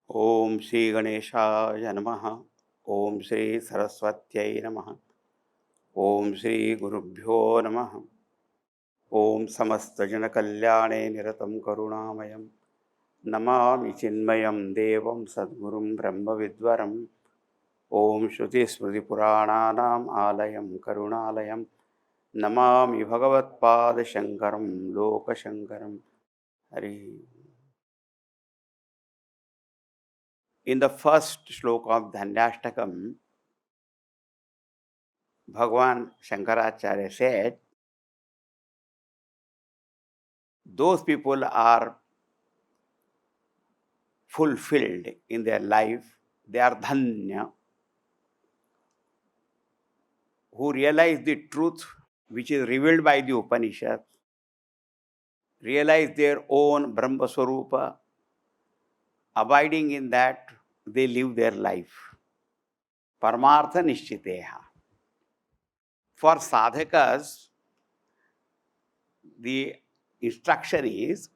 Om Shri Ganeshaya Namaha. Om Shri Saraswatyai Namaha. Om Shri Gurubhyo Namaha. Om Samastajana Kalyane Niratam Karunamayam. Namami Chinmayam Devam Sadgurum Brahma Vidwaram. Om Shruti Smriti Purananam Alayam Karunalayam. Namami Bhagavat Pada Shankaram Loka Shankaram. Hari. In the first sloka of Dhanyashtakam, Bhagavan Shankaracharya said, those people are fulfilled in their life, they are dhanya, who realize the truth which is revealed by the Upanishads, realize their own Brahma Swarupa, abiding in that, they live their life. Paramartha Nishchiteha. For sadhakas, the instruction is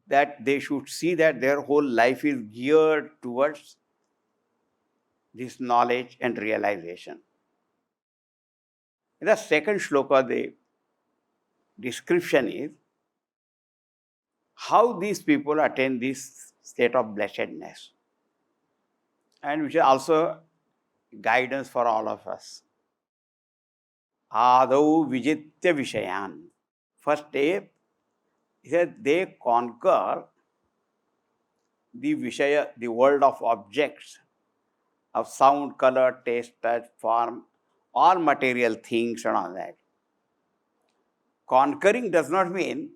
that they should see that their whole life is geared towards this knowledge and realization. In the second shloka, the description is how these people attain this state of blessedness, and which is also guidance for all of us. Adau vijitya vishayan. First step is that they conquer the vishaya, the world of objects, of sound, color, taste, touch, form, all material things and all that. Conquering does not mean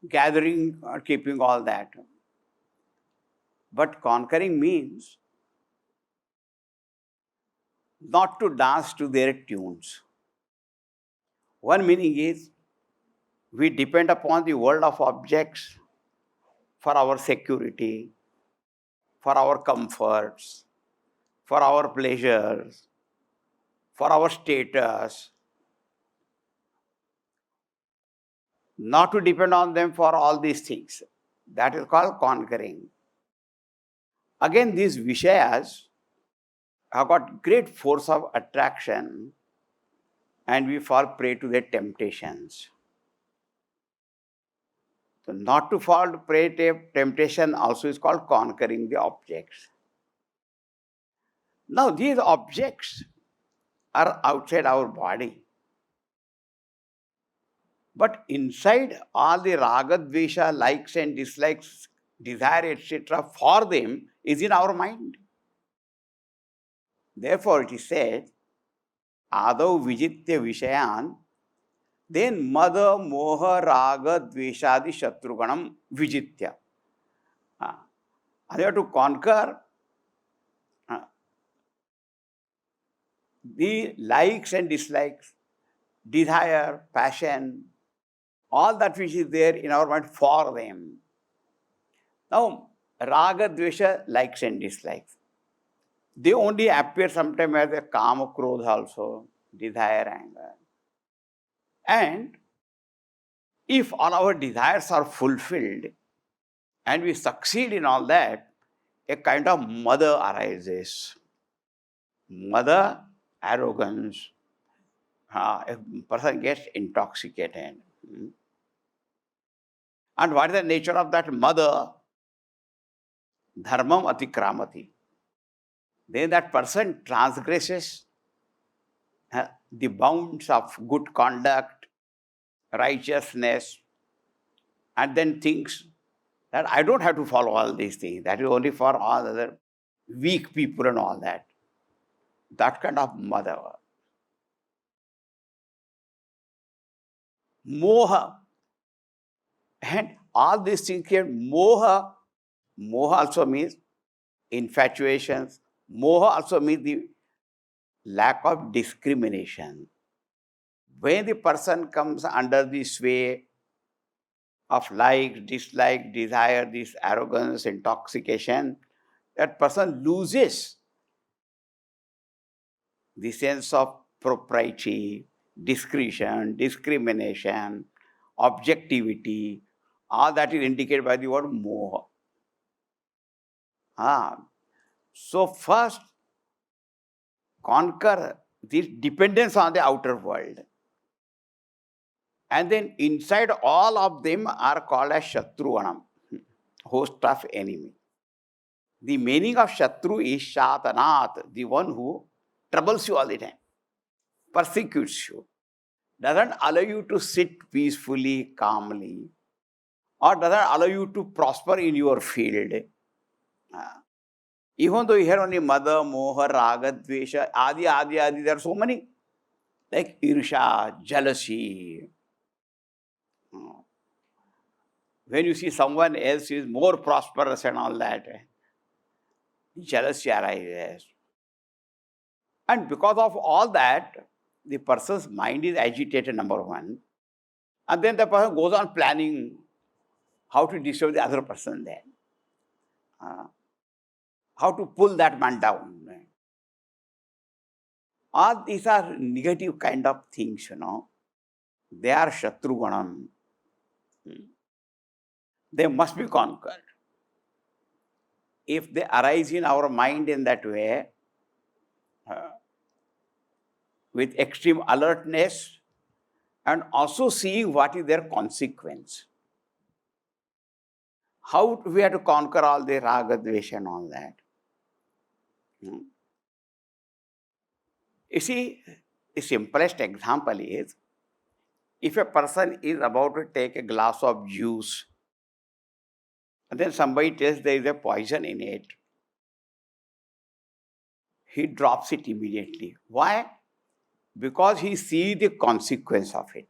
gathering or keeping all that. But conquering means not to dance to their tunes. One meaning is we depend upon the world of objects for our security, for our comforts, for our pleasures, for our status. Not to depend on them for all these things. That is called conquering. Again, these Vishayas have got great force of attraction and we fall prey to their temptations. So not to fall prey to temptation also is called conquering the objects. Now these objects are outside our body. But inside all the raga, dvesha, likes and dislikes, desire, etc. for them is in our mind. Therefore it is said, Adau vijitya vishayan, then mada moha raga dveshadi shatruganam vijitya. They have to conquer the likes and dislikes, desire, passion, all that which is there in our mind for them. Now, raga, dvesha, likes and dislikes. They only appear sometimes as a kama, krodha also, desire, anger. And if all our desires are fulfilled and we succeed in all that, a kind of mother arises. Mother, arrogance, a person gets intoxicated. And what is the nature of that mother? Dharmam atikramati. Then that person transgresses the bounds of good conduct, righteousness, and then thinks that I don't have to follow all these things. That is only for all other weak people and all that. That kind of mother. Moha. And all these things here, moha. Moha also means infatuations. Moha also means the lack of discrimination. When the person comes under the sway of like, dislike, desire, this arrogance, intoxication, that person loses the sense of propriety, discretion, discrimination, objectivity, all that is indicated by the word moha. So first, conquer this dependence on the outer world. And then inside all of them are called as Shatruvanam, host of enemy. The meaning of Shatru is Shatanat, the one who troubles you all the time, persecutes you, doesn't allow you to sit peacefully, calmly, or doesn't allow you to prosper in your field. Even though you hear only Mada, Moha, Raga, Dvesha, Adi, there are so many, like Irsha, jealousy. When you see someone else is more prosperous and all that, jealousy arises. And because of all that, the person's mind is agitated, number one. And then the person goes on planning how to disturb the other person then. How to pull that man down. All these are negative kind of things, They are Shatruganam. They must be conquered. If they arise in our mind in that way, with extreme alertness, and also seeing what is their consequence. How we have to conquer all the raga, dvesha and all that. You see, the simplest example is, if a person is about to take a glass of juice, and then somebody tells there is a poison in it, he drops it immediately. Why? Because he sees the consequence of it.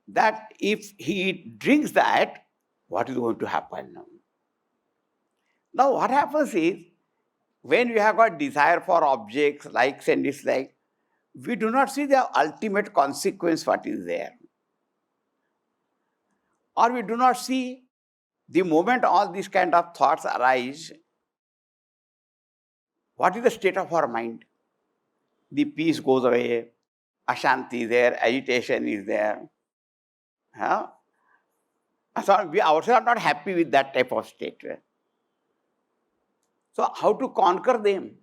That if he drinks that, what is going to happen now? Now what happens is, when we have got desire for objects, likes and dislikes, we do not see the ultimate consequence what is there. Or we do not see the moment all these kind of thoughts arise, what is the state of our mind? The peace goes away, ashanti is there, agitation is there. So we ourselves are not happy with that type of state. So how to conquer them?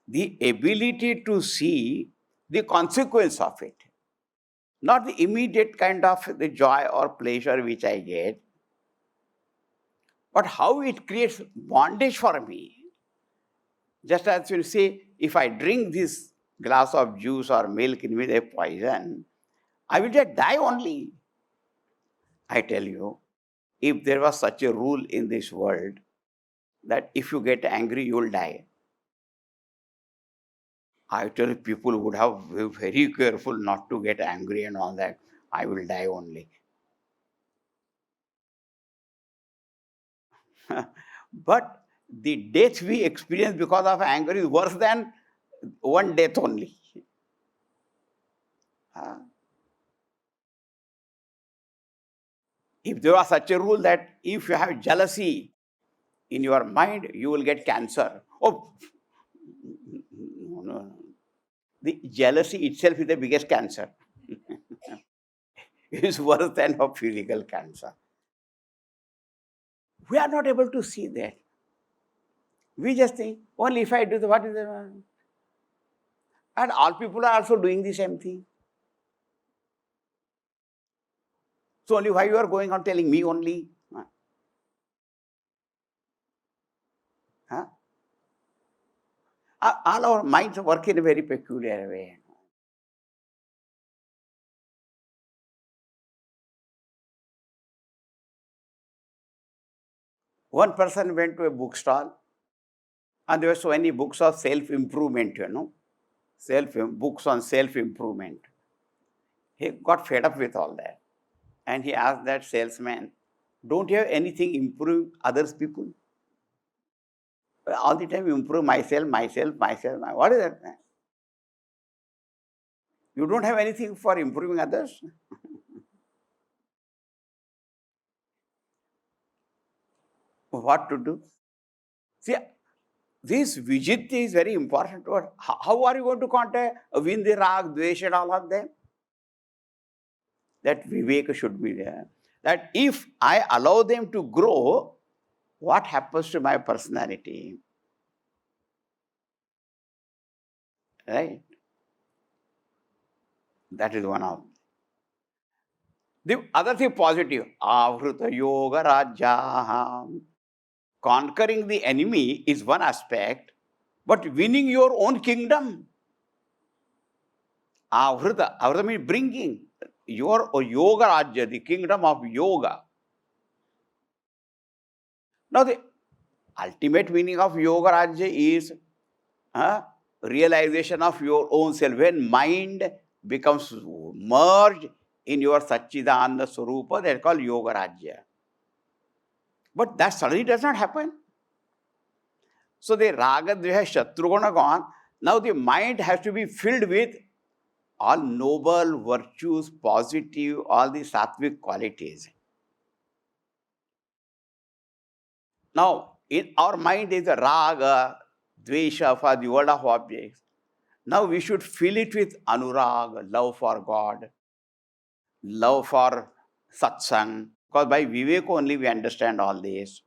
The ability to see the consequence of it. Not the immediate kind of the joy or pleasure which I get, but how it creates bondage for me. Just as you say, if I drink this glass of juice or milk with a poison, I will just die only. I tell you, if there was such a rule in this world that if you get angry, you will die, I tell you, people would have been very careful not to get angry and all that. I will die only. But the death we experience because of anger is worse than one death only. If there was such a rule that if you have jealousy in your mind, you will get cancer. Oh, no. The jealousy itself is the biggest cancer. It is worse than a physical cancer. We are not able to see that. We just think, only if I do the, what is the... And all people are also doing the same thing. So only why you are going on telling me only? All our minds work in a very peculiar way. One person went to a bookstall, and there were so many books of self-improvement, books on self-improvement. He got fed up with all that. And he asked that salesman, don't you have anything improve others people? All the time you improve myself. What is that, man? You don't have anything for improving others? What to do? See, this vijit is very important. How are you going to win the rag, dvesh and all of them? That viveka should be there. that if I allow them to grow, what happens to my personality? Right? That is one of. The other thing positive, avruta yoga rajya. Conquering the enemy is one aspect, but winning your own kingdom. Avrita means bringing your yoga rajya, the kingdom of yoga. Now the ultimate meaning of yoga rajya is realization of your own self. When mind becomes merged in your Satchidananda Swarupa, that is called yoga rajya. But that suddenly does not happen. So the raga, dveha, shatruguna gone. Now the mind has to be filled with all noble virtues, positive, all the sattvic qualities. Now, in our mind is a raga, dvesha for the world of objects. Now we should fill it with anurag, love for God, love for satsang. Because by vivek only we understand all this.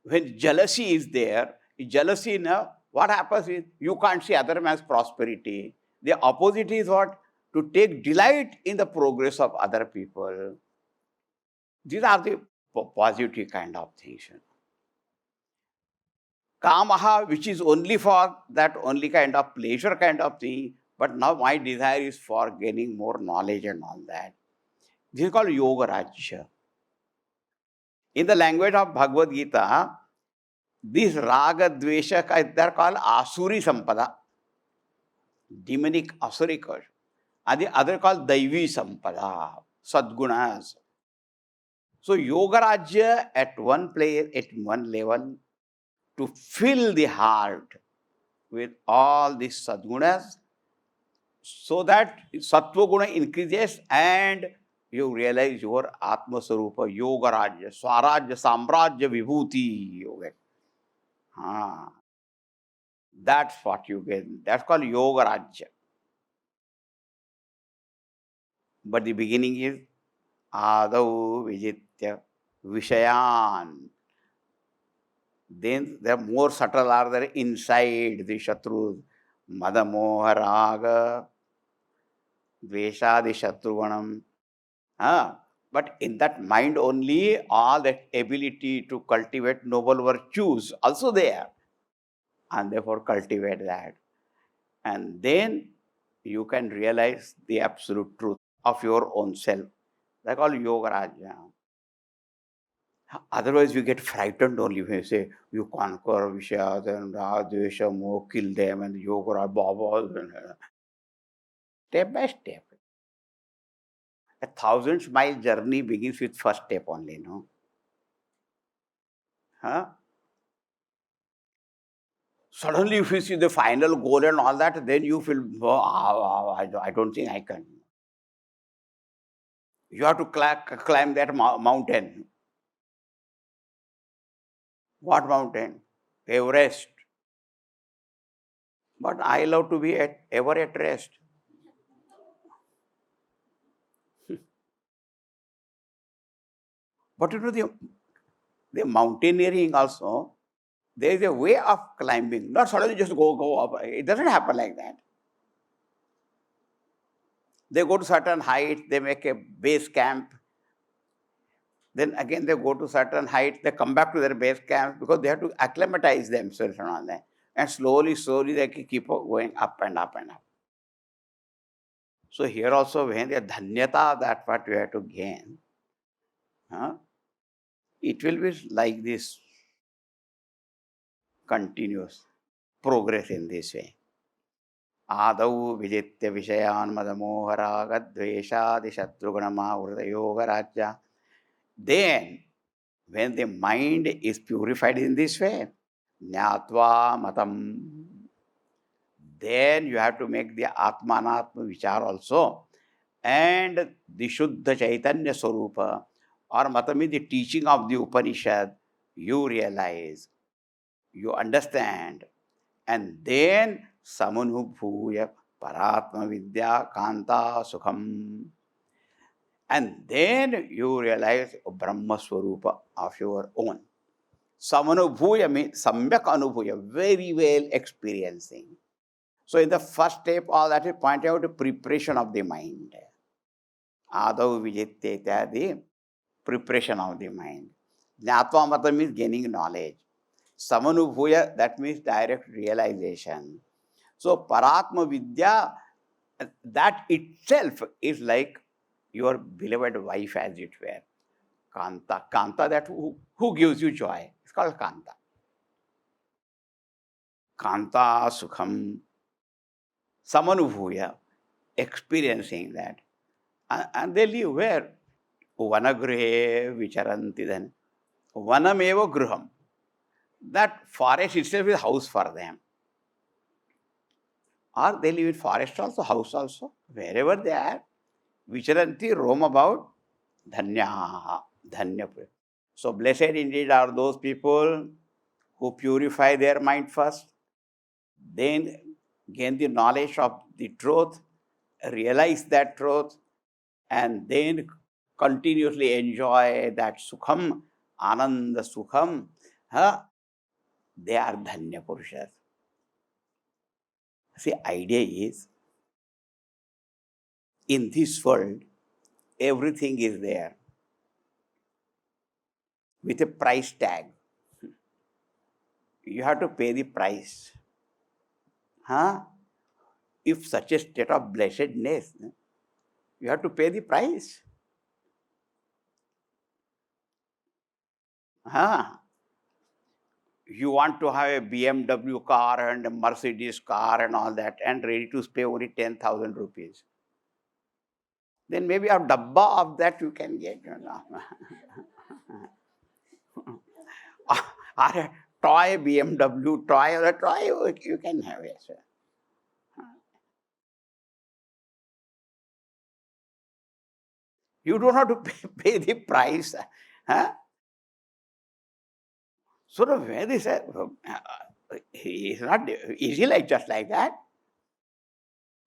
When jealousy is there, jealousy now, what happens is you can't see other man's prosperity. The opposite is what? To take delight in the progress of other people. These are the positive kind of things. Kamaha, which is only for that only kind of pleasure kind of thing, but now my desire is for gaining more knowledge and all that. This is called Yoga Rajya. In the language of Bhagavad Gita, this Raga Dvesha, they are called Asuri Sampada, demonic Asuric, and the other called Daivi Sampada, Sadgunas. So Yoga Rajya at one place, at one level, to fill the heart with all these sadgunas so that sattva guna increases and you realize your Atma Sarupa, Yoga Rajya, Swarajya, Samrajya, Vibhuti, Yoga. That's what you get. That's called Yoga Rajya. But the beginning is Adau Vijitya Vishayan. Then the more subtle are there inside the Shatrus. Madamoha Raga, Dveshadi Shatruganam. But in that mind only, all that ability to cultivate noble virtues also there. And therefore cultivate that. And then you can realize the absolute truth of your own self. That's called Yoga Rajya. Otherwise, you get frightened only when you say you conquer Vishas and Radesha, kill them, and Yoga Rajya, Baba. Step by step. A 1,000-mile journey begins with first step only, no? Suddenly, if you see the final goal and all that, then you feel, I don't think I can. You have to climb that mountain. What mountain? Everest. But I love to be ever at rest. But you know, the mountaineering also, there is a way of climbing, not suddenly just go up. It doesn't happen like that. They go to certain height, they make a base camp. Then again they go to certain height, they come back to their base camp because they have to acclimatize themselves and all that. And slowly they keep going up and up and up. So here also when the dhanyata, that what we have to gain, it will be like this continuous progress in this way. Adau vijitya vishayan madamohara gadveshadi shatruganama yoga rajya. Then, when the mind is purified in this way, jnatva matam, then you have to make the atma anatma vichar also. And the Shuddha Chaitanya Swarupa, or matami, the teaching of the Upanishad, you realize, you understand, and then samanubhuya paratma vidya kanta sukham. And then you realize Brahma Swarupa of your own. Samanubhuya means Samyak Anubhuya, very well experiencing. So in the first step, all that is pointing out the preparation of the mind. Adau Vijiteta, the preparation of the mind. Jnatva Mata means gaining knowledge. Samanubhuya, that means direct realization. So Paratma Vidya, that itself is like your beloved wife, as it were. Kanta. Kanta, that who gives you joy. It's called Kanta. Kanta Sukham Samanubhuya, experiencing that. And they live where? Vanagrihe vicharanti then. Vanameva gruham. That forest itself is house for them. Or they live in forest also, house also. Wherever they are, vicharanti, roam about, dhanya, dhanya. So blessed indeed are those people who purify their mind first, then gain the knowledge of the truth, realize that truth, and then continuously enjoy that sukham, ananda sukham. They are dhanya purushas. See, idea is, in this world, everything is there with a price tag. You have to pay the price. If such a state of blessedness, you have to pay the price. You want to have a BMW car and a Mercedes car and all that, and ready to pay only 10,000 rupees. Then maybe a dabba of that you can get. Or a toy BMW, toy, you can have it. You don't have to pay the price. So the way they said, it's not easy like just like that.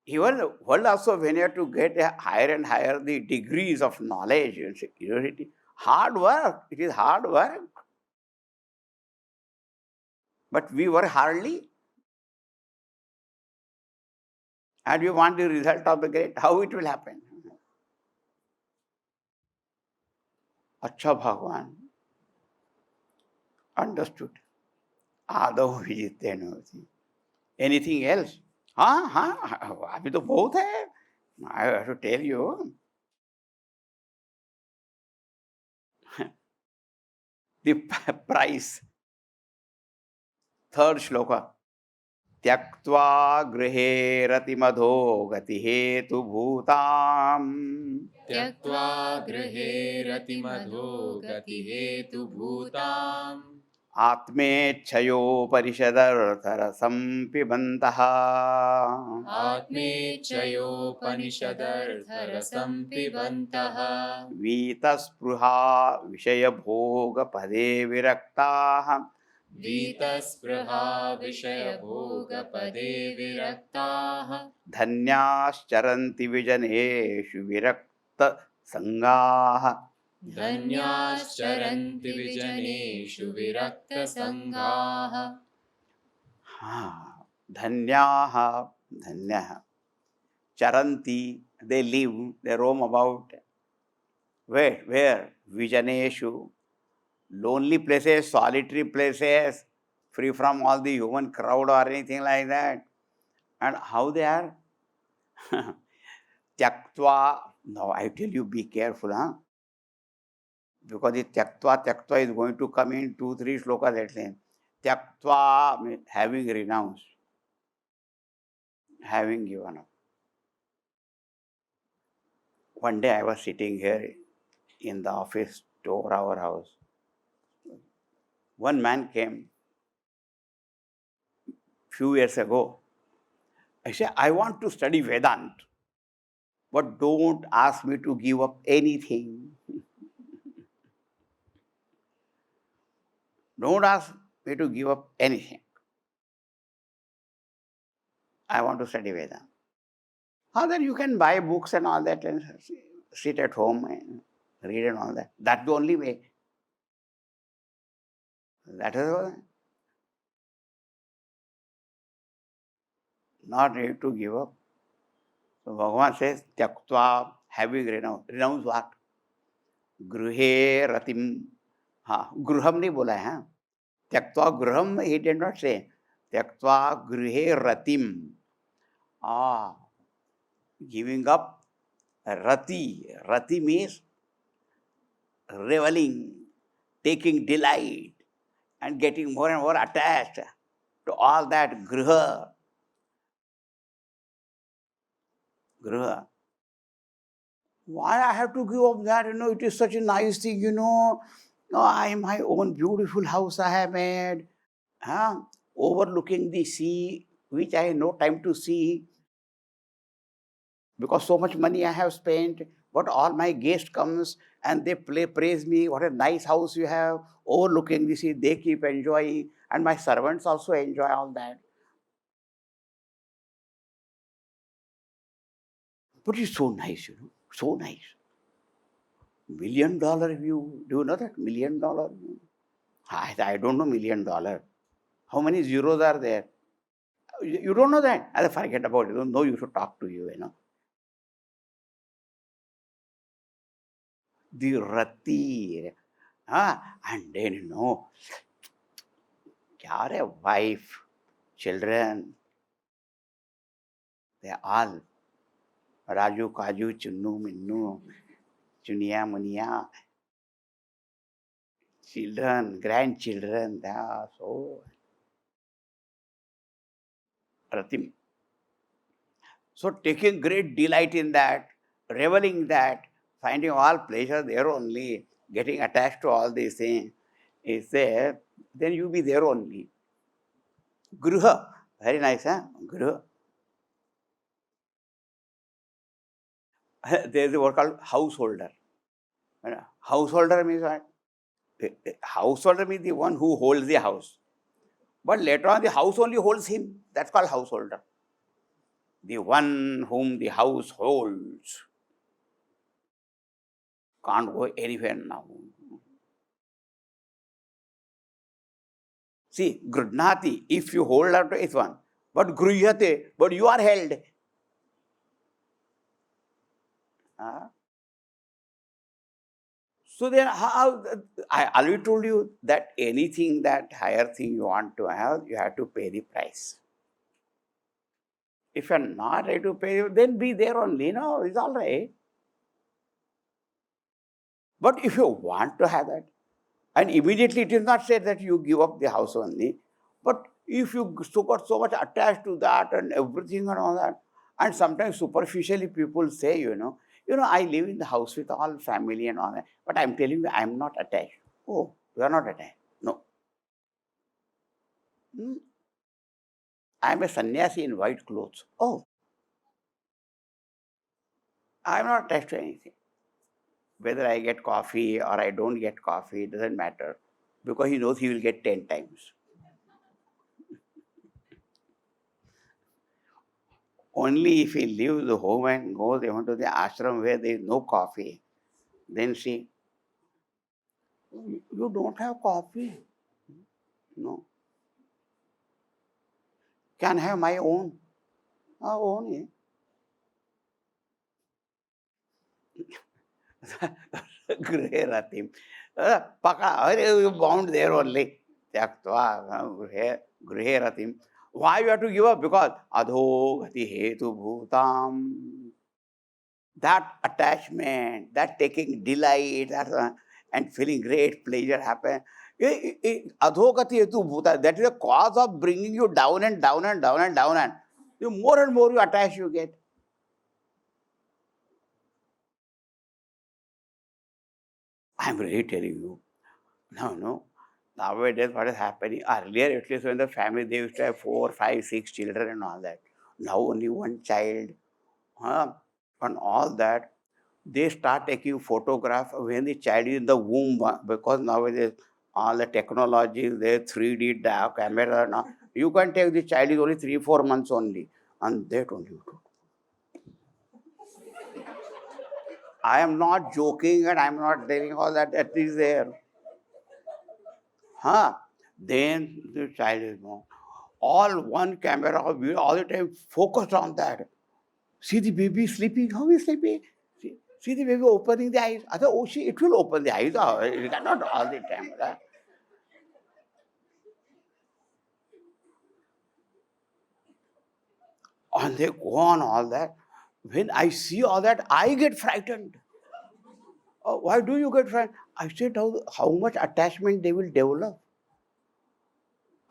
Even the world also, when you have to get higher and higher the degrees of knowledge and security, hard work. It is hard work. But we work hardly. And we want the result of the great. How it will happen? Acha Bhagwan understood. Adau vijiteno. Anything else? अभी तो बहुत है. I have to tell you. The price. Third shloka. त्यक्त्वा गृहे रतिमधो गतिहेतु भूताम्. त्यक्त्वा गृहे रतिमधो गतिहेतुभूताम्. आत्मेच्छयोपनिषदर्थरसं पिबन्तः. आत्मेच्छयोपनिषदर्थरसं पिबन्तः. वीतस्पृहा विषयभोगपदे विरक्ताः. वीतस्पृहा विषयभोगपदे विरक्ताः. धन्याश्चरन्ति विजनेषु विरक्तसङ्गाः. धन्याश्चरन्ति विजनेषु विरक्तसङ्गाः. धन्याः, धन्यः. Charanti, they live, they roam about. Where? Vijaneshu, lonely places, solitary places, free from all the human crowd or anything like that. And how they are? Tyaktva. Now I tell you, be careful, because the tyaktva is going to come in 2-3 shlokas at length. Tyaktva means having renounced, having given up. One day I was sitting here in the office door our house. One man came few years ago. I said, I want to study Vedanta, but don't ask me to give up anything. Don't ask me to give up anything. I want to study Vedanta. Then you can buy books and all that. sit at home and read and all that. That's the only way. That is all. Not ready to give up. So Bhagavan says, Tyaktva, having renounced. Renounce what? Gruhe ratim. Gruham नहीं बोला है हाँ. Tyaktva gruham, he did not say. Tyaktva gruhe ratim. Giving up rati. Rati means reveling, taking delight, and getting more and more attached to all that gruha. Gruha. Why I have to give up that? It is such a nice thing, I my own beautiful house I have made, overlooking the sea, which I have no time to see because so much money I have spent. But all my guests comes and they praise me. What a nice house you have, overlooking the sea. They keep enjoying, and my servants also enjoy all that. But it's so nice, so nice. $1 million view. Do you know that? $1 million view. I don't know $1 million. How many zeros are there? You don't know that? I forget about it. Don't know you should talk to you, The rati. And then, a wife, children, they are all Raju, Kaju, Chunnu, Minnu, Chunia, Munia, children, grandchildren, they are so ratim. So taking great delight in that, reveling that, finding all pleasure there only, getting attached to all these things, is there, then you be there only. Gruha, very nice, huh? Gruha. There is a word called householder. Householder means what? Householder means the one who holds the house. But later on, the house only holds him. That's called householder. The one whom the house holds can't go anywhere now. See, grudnati, if you hold on to it one, but gruyate, but you are held. So then, I already told you that anything that higher thing you want to have, you have to pay the price. If you are not ready to pay, then be there only. No, it's all right. But if you want to have that, and immediately it is not said that you give up the house only, but if you got so much attached to that and everything and all that, and sometimes superficially people say, I live in the house with all family and all that, but I'm telling you, I'm not attached. Oh, you are not attached. No. I'm a sannyasi in white clothes. Oh, I'm not attached to anything. Whether I get coffee or I don't get coffee, it doesn't matter, because he knows he will get 10 times. Only if he leaves the home and goes even to the ashram where there is no coffee, then see, you don't have coffee. No. Can have my own. Own. Grey ratim. Paka, you bound there only. Tyaktva, Grey ratim. Why you have to give up? Because adho gati hetu bhutam. That attachment, that taking delight, and feeling great pleasure happen. Adhokati hetu bhuta, that is the cause of bringing you down and down and down and down. And the more and more you attach, you get. I'm really telling you. No. Nowadays, what is happening? Earlier, at least when the family, they used to have 4, 5, 6 children and all that. Now only one child. And all that. They start taking photograph when the child is in the womb, because nowadays all the technology, the 3D camera now. You can take the child is only 3, 4 months only, and that only you do. I am not joking and I am not telling all that. That is there. Huh? Then the child is born. All one camera, all the time focused on that. See the baby sleeping. How is sleeping? See the baby opening the eyes. I thought, oh, it will open the eyes. It cannot all the time. Right? And they go on all that. When I see all that, I get frightened. Oh, why do you get frightened? I said, how much attachment they will develop.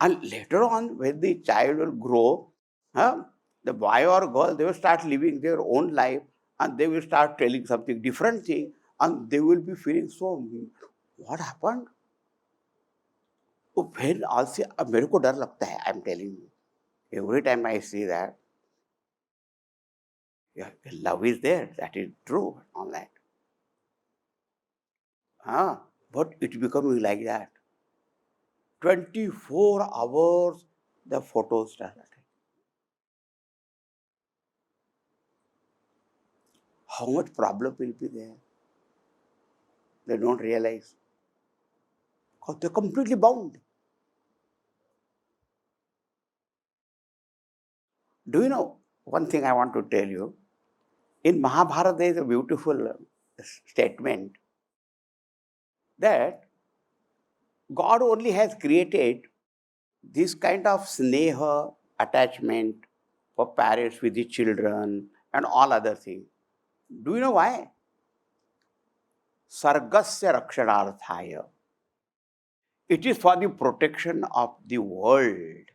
And later on, when the child will grow, huh, the boy or girl, they will start living their own life and they will start telling something different thing and they will be feeling so, what happened? When also, मेरे को डर लगता है, I'm telling you. Every time I see that, yeah, love is there, that is true, all that. But it becoming like that. 24 hours, the photos start. How much problem will be there? They don't realize. Because they're completely bound. Do you know one thing I want to tell you? In Mahabharata, there is a beautiful statement that God only has created this kind of sneha, attachment for parents with the children and all other things. Do you know why? Sargasya rakshanarthaya. It is for the protection of the world.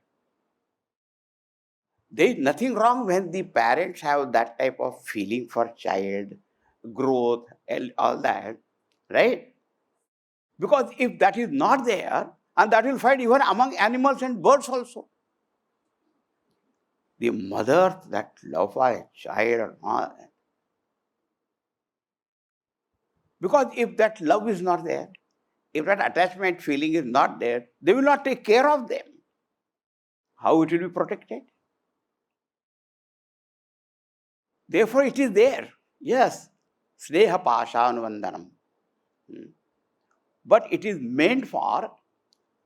There is nothing wrong when the parents have that type of feeling for child, growth, and all that, right? Because if that is not there, and that will find even among animals and birds also. The mother that love for a child or not. Because if that love is not there, if that attachment feeling is not there, they will not take care of them. How it will be protected? Therefore, it is there. Yes, sneha pashanuvandanam. But it is meant for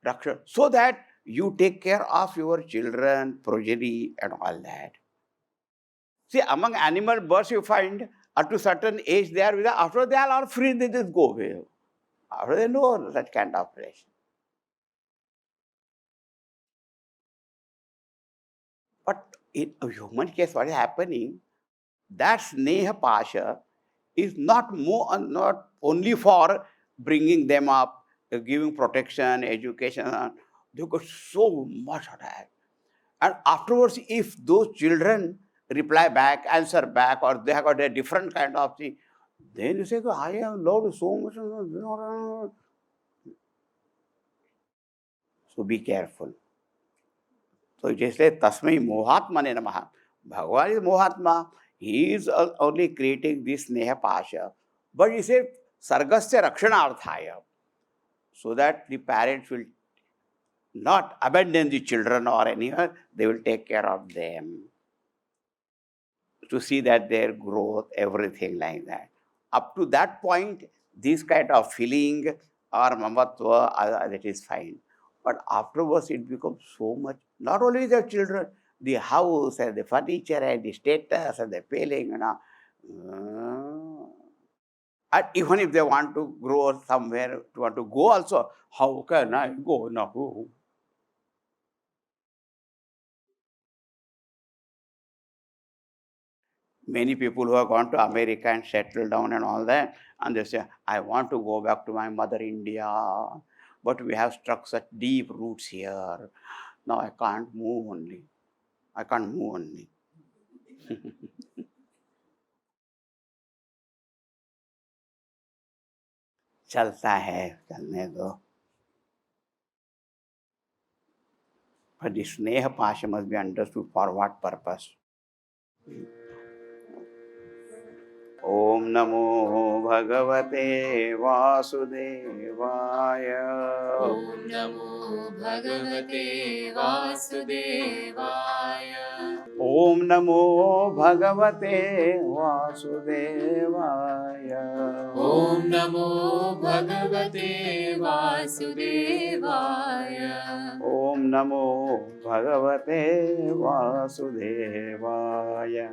raksha, so that you take care of your children, progeny, and all that. See, among animal birds, you find up to certain age they are with. After they are all free, they just go away. After they know that kind of relation. But in a human case, what is happening? That sneha pasha is not only for bringing them up, giving protection, education. They got so much attached. And afterwards, if those children reply back, answer back, or they have got a different kind of thing, then you say, I have loved so much. So be careful. So just like Tasmai Mohatmane Namaha. Bhagavan is Mohatma. He is only creating this Neha Pasha. But he said, Sargasya Rakshanarthaya. So that the parents will not abandon the children or anyone, they will take care of them. To see that their growth, everything like that. Up to that point, this kind of feeling or mamatva, that is fine. But afterwards, it becomes so much, not only the children, the house and the furniture and the status and the feeling, and even if they want to grow somewhere, want to go also, how can I go? No. Many people who have gone to America and settled down and all that, and they say, I want to go back to my mother India, but we have struck such deep roots here. Now I can't move only. I can't move only. चलता है, चलने दो. But the sneha pasha must be understood for what purpose. Om Namo Bhagavate Vasudevaya. Om Namo Bhagavate Vasudevaya. Om Namo Bhagavate Vasudevaya. Om Namo Bhagavate Vasudevaya. Om Namo Bhagavate Vasudevaya.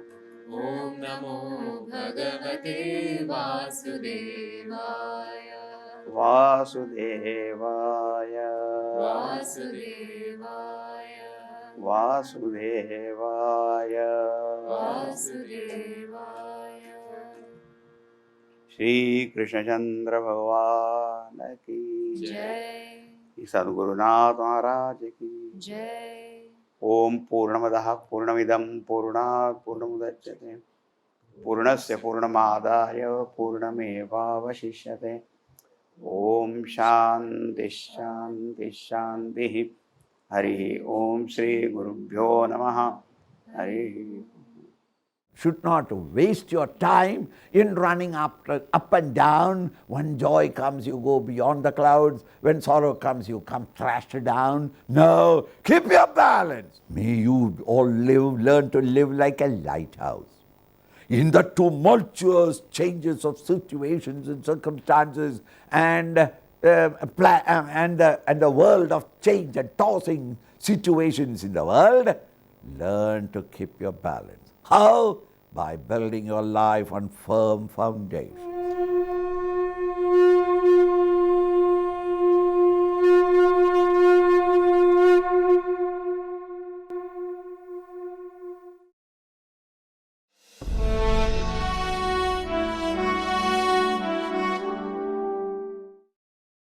Om Namo Bhagavate Vasudevaya. Vasudevaya. Vasudevaya. Vasudevaya. Vasudevaya. Shri Krishna Chandra Bhagavan ki Jai. Sadguru Nath Maharaj ki Jai. Om Purnamadaha Purnamidam Purnat Purnamudachyate Purnasya Purnamadaya Purnameva Vashishyate. Om Shanti Shanti Shanti. Hari Om Shri Gurubhyo Namaha. Hari. Should not waste your time in running up and down. When joy comes, you go beyond the clouds. When sorrow comes, you come crashed down. No, keep your balance. May you all learn to live like a lighthouse. In the tumultuous changes of situations and circumstances and the world of change and tossing situations in the world, learn to keep your balance. How? By building your life on firm foundation.